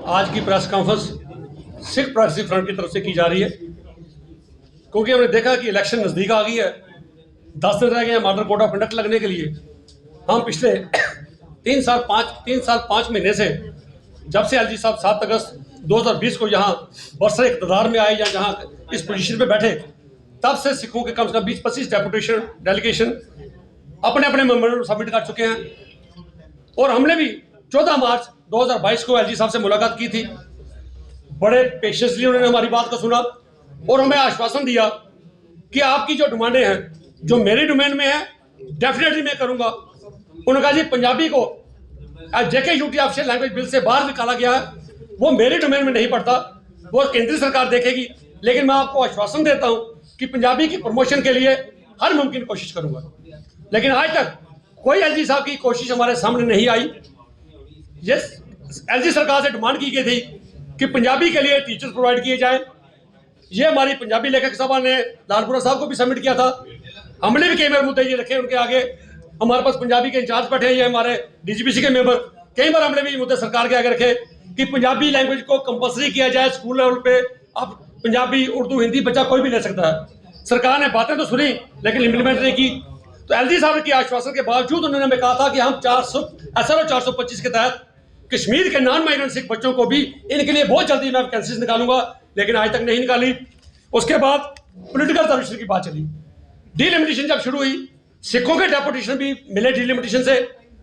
आज की press conference Sikh progressive front की तरफ से की जा रही है, क्योंकि हमने देखा कि इलेक्शन नज़दीक आ गई है। 10 दिन रह गए हैं मॉडल कोड ऑफ कंडक्ट लगने के लिए। हम पिछले 3 साल 5 महीने से, जब से एलजी साहब 7 अगस्त 2020 को यहाँ बरसर इक़्तिदार में आए या जहाँ इस पोजीशन पे बैठे, तब से सिखों के कम से कम 20-25 डेलीगेशन अपने अपने मेमोरेंडम सबमिट कर चुके हैं। और हमने भी 14 मार्च 2022 को एलजी साहब से मुलाकात की थी। बड़े पेशेंसली उन्होंने हमारी बात को सुना और हमें आश्वासन दिया कि आपकी जो डिमांडें हैं, जो मेरी डोमेन में है, डेफिनेटली मैं करूंगा। उन्होंने कहा जी पंजाबी को JKUT ऑफिशियल लैंग्वेज बिल से बाहर निकाला गया है, वो मेरी डोमेन में नहीं पड़ता, वो केंद्रीय सरकार देखेगी। लेकिन मैं आपको आश्वासन देता हूं कि पंजाबी की प्रमोशन के लिए हर मुमकिन कोशिश करूंगा। लेकिन आज तक कोई एलजी साहब की कोशिश हमारे सामने नहीं आई। एलजी सरकार से डिमांड की गई थी कि पंजाबी के लिए टीचर्स प्रोवाइड किए जाएं। ये हमारी पंजाबी लेखक सभा ने लालपुरा साहब को भी सबमिट किया था। हमने भी कई बार मुद्दे ये रखे उनके आगे। हमारे पास पंजाबी के इंचार्ज बैठे हैं, ये हमारे DGPC के मेंबर। कई बार हमने भी मुद्दे सरकार के आगे रखे कि पंजाबी लैंग्वेज को कंपलसरी किया जाए स्कूल लेवल पे। अब पंजाबी, उर्दू, हिंदी बच्चा कोई भी ले सकता है। सरकार ने बातें तो सुनी लेकिन इम्प्लीमेंट नहीं की। तो एलजी साहब के आश्वासन के बावजूद उन्होंने हमें कहा था कि हम SRO 425 के तहत कश्मीर के नॉन माइग्रेंट सिख बच्चों को भी इनके लिए बहुत जल्दी मैं वैकेंसीज निकालूंगा, लेकिन आज तक नहीं निकाली। उसके बाद पॉलिटिकल रिजर्वेशन की बात चली। डिलिमिटेशन जब शुरू हुई, सिखों के डेपुटेशन भी मिले डिलिमिटेशन से,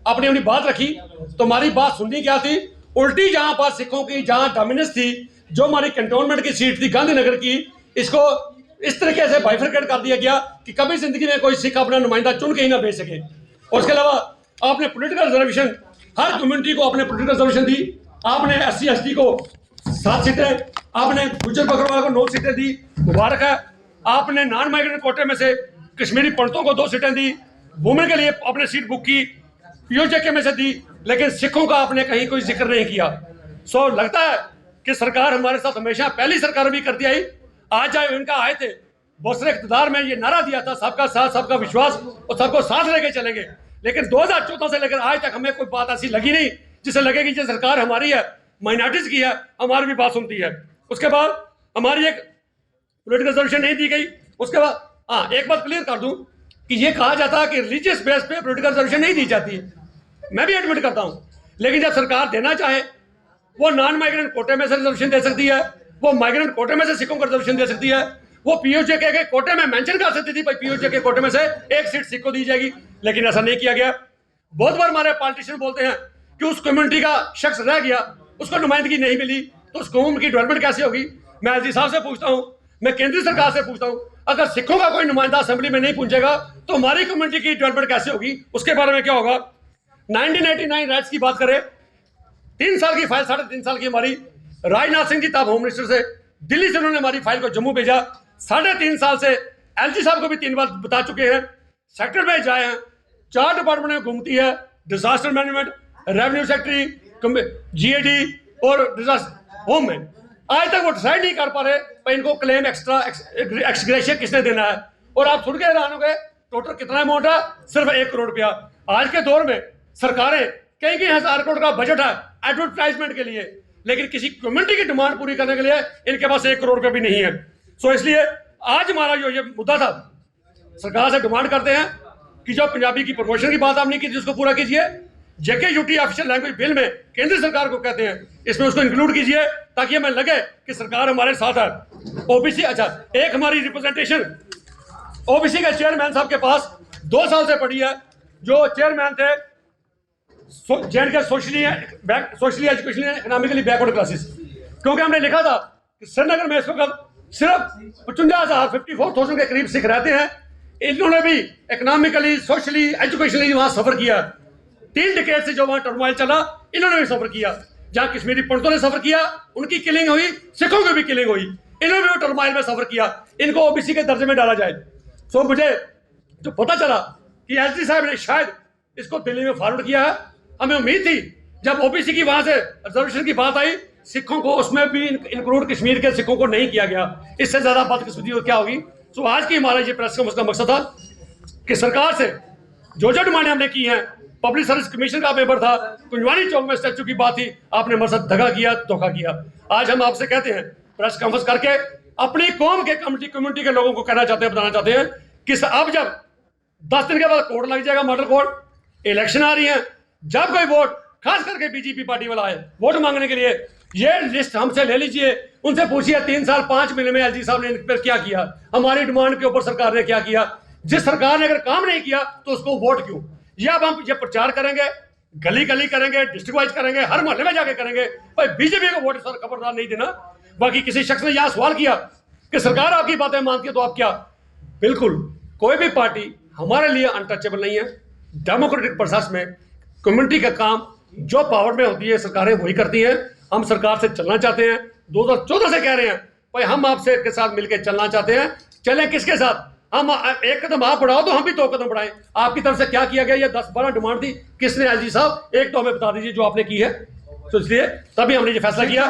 अपनी अपनी बात रखी। तो हमारी बात सुननी क्या थी, उल्टी जहां पर सिखों की जहां डोमिनेंस थी, जो हमारी कंटोनमेंट की सीट थी गांधीनगर की, इसको इस तरीके से बाइफरकेट कर दिया गया कि कभी जिंदगी में कोई सिख अपना नुमाइंदा चुन के ही ना भेज सके। और उसके अलावा आपने पॉलिटिकल रिजर्वेशन, हर कम्युनिटी को आपने पॉलिटिकल रिजर्वेशन दी। आपने SC ST को 7 सीटें, आपने गुज्जर बकरवाल को 9 सीटें दी, मुबारक है। आपने नॉन माइग्रेंट कोटे में से कश्मीरी पंडितों को 2 सीटें दी। वुमेन के लिए आपने सीट बुक की, POJK में से दी, लेकिन सिखों का आपने कहीं कोई जिक्र नहीं किया। सो लगता है कि सरकार हमारे साथ हमेशा, पहली सरकार भी करती आई। आज जब इनका आए थे बरसर इक़्तिदार में, ये नारा दिया था सबका साथ सबका विश्वास और सबको साथ लेके चलेंगे। लेकिन 2014 से लेकर आज तक हमें कोई बात ऐसी लगी नहीं जिससे लगे कि ये सरकार हमारी है, माइनॉरिटीज की है, हमारी भी बात सुनती है। उसके बाद हमारी एक पॉलिटिकल रिजर्वेशन नहीं दी गई। उसके बाद एक बात क्लियर कर दूं कि ये कहा जाता है कि रिलीजियस बेस पे पॉलिटिकल रिजर्वेशन नहीं दी जाती। मैं भी एडमिट करता हूं, लेकिन जब सरकार देना चाहे वो नॉन माइग्रेंट कोटे में से रिजर्वेशन दे सकती है, वो माइग्रेंट कोटे में से सिखों को रिजर्वेशन दे सकती है, वो POJK के कोटे में मेंशन कर सकती थी भाई POJK के कोटे में से 1 सीट सिख को दी जाएगी, लेकिन ऐसा नहीं किया गया। बहुत बार हमारे पॉलिटिशियन बोलते हैं कि उस कम्युनिटी का शख्स रह गया, उसको नुमाइंदगी नहीं मिली, तो उस कौम की डेवलपमेंट कैसे होगी। मैं एलजी साहब से पूछता हूँ, मैं केंद्रीय सरकार से पूछता हूँ, अगर सिखों का कोई नुमाइंदा असेंबली में नहीं पहुंचेगा तो हमारी कम्युनिटी की डेवलपमेंट कैसे होगी, उसके बारे में क्या होगा। 1989 राइट्स की बात करें, 3 साल की फाइल, 3.5 साल की हमारी, राजनाथ सिंह जी तब होम मिनिस्टर से, दिल्ली से उन्होंने हमारी फाइल को जम्मू भेजा। 3.5 साल से एलजी साहब को भी 3 बार बता चुके हैं, सेक्टर में जाए हैं, 4 डिपार्टमेंट में घूमती है, disaster management, revenue secretary, GAD और डिजास्टर होम में। आज तक वो डिसाइड नहीं कर पा रहे भाई इनको क्लेम एक्स्ट्रा एक्सग्रेशिया किसने देना है। और आप सुन के हैरान हो गए, टोटल कितना अमाउंट है, सिर्फ 1 करोड़ रुपया। आज के दौर में सरकारें कई हजार करोड़ का बजट है एडवर्टाइजमेंट के लिए, लेकिन किसी कम्युनिटी की डिमांड पूरी करने के लिए इनके पास 1 करोड़ रुपया भी नहीं है। सो इसलिए आज हमारा जो ये मुद्दा था, सरकार से डिमांड करते हैं कि जो पंजाबी की प्रमोशन की बात आपने की थी उसको पूरा कीजिए। JKUT ऑफिशियल लैंग्वेज बिल में केंद्र सरकार को कहते हैं, इसमें उसको इंक्लूड कीजिए ताकि हमें लगे कि सरकार हमारे साथ है। OBC, अच्छा, एक हमारी रिप्रेजेंटेशन OBC के चेयरमैन साहब के पास 2 साल से पड़ी है, जो चेयरमैन थे JNK socially educationally economically backward classes. क्योंकि हमने लिखा था कि श्रीनगर में इस वक्त सिर्फ 54,000 के करीब सिख रहते हैं। इन्होंने भी इकोनॉमिकली, सोशली, एजुकेशनली वहां सफर किया। 3 डिकेड से जो वहां टर्मोइल चला, इन्होंने भी सफर किया। जहां कश्मीरी पंडितों ने सफर किया, उनकी किलिंग हुई, सिखों की भी किलिंग हुई, इन्होंने भी टर्मोइल में सफर किया। इनको OBC के दर्जे में डाला जाए। सो मुझे जो पता चला कि एलजी साहब ने शायद इसको दिल्ली में फॉरवर्ड किया है, हमें उम्मीद थी जब OBC की वहां से रिजर्वेशन की बात आई, सिखों को उसमें भी इंक्लूड कश्मीर के सिखों को नहीं किया गया। इससे ज्यादा बदकिस्मती और क्या होगी। सो आज की हमारा ये प्रेस कॉन्फ्रेंस का मकसद था कि सरकार से जो डिमांडें हमने की हैं पब्लिक सर्विस कमीशन का पेपर था, कुंजवानी चौक में स्टैचू की बात थी, आपने हमारे साथ दगा किया, धोखा किया। आज हम आपसे कहते हैं, प्रेस कॉन्फ्रेंस करके अपनी कौम के कम्युनिटी के लोगों को कहना चाहते हैं, बताना चाहते हैं कि अब जब 10 दिन के बाद कोड लग जाएगा, मॉडल कोड, इलेक्शन आ रही है, जब कोई वोट खास करके बीजेपी पार्टी वाला है वोट मांगने के लिए, ये लिस्ट हमसे ले लीजिए, उनसे पूछिए 3 साल 5 महीने में एलजी साहब ने इन पर क्या किया, हमारी डिमांड के ऊपर सरकार ने क्या किया। जिस सरकार ने अगर काम नहीं किया तो उसको वोट क्यों। ये अब हम ये प्रचार करेंगे, गली गली करेंगे, डिस्ट्रिक्ट वाइज करेंगे, हर मोहल्ले में जाके करेंगे, भाई बीजेपी को वोट सर खबरदार नहीं देना। बाकी किसी शख्स ने यह सवाल किया कि सरकार आपकी बातें मानती है तो आप क्या, बिल्कुल कोई भी पार्टी हमारे लिए अनटचेबल नहीं है। डेमोक्रेटिक प्रोसेस में कम्युनिटी का काम जो पावर में होती है सरकारें वही करती हैं। हम सरकार से चलना चाहते हैं, 2014 से कह रहे हैं भाई हम आपसे के साथ मिलकर चलना चाहते हैं। चलें किसके साथ, हम एक कदम आप बढ़ाओ तो हम भी 2 कदम बढ़ाएं। आपकी तरफ से क्या किया गया, ये 10-12 डिमांड थी, किसने एलजी साहब एक तो हमें बता दीजिए जो आपने की है। तो इसलिए तभी हमने ये फैसला किया।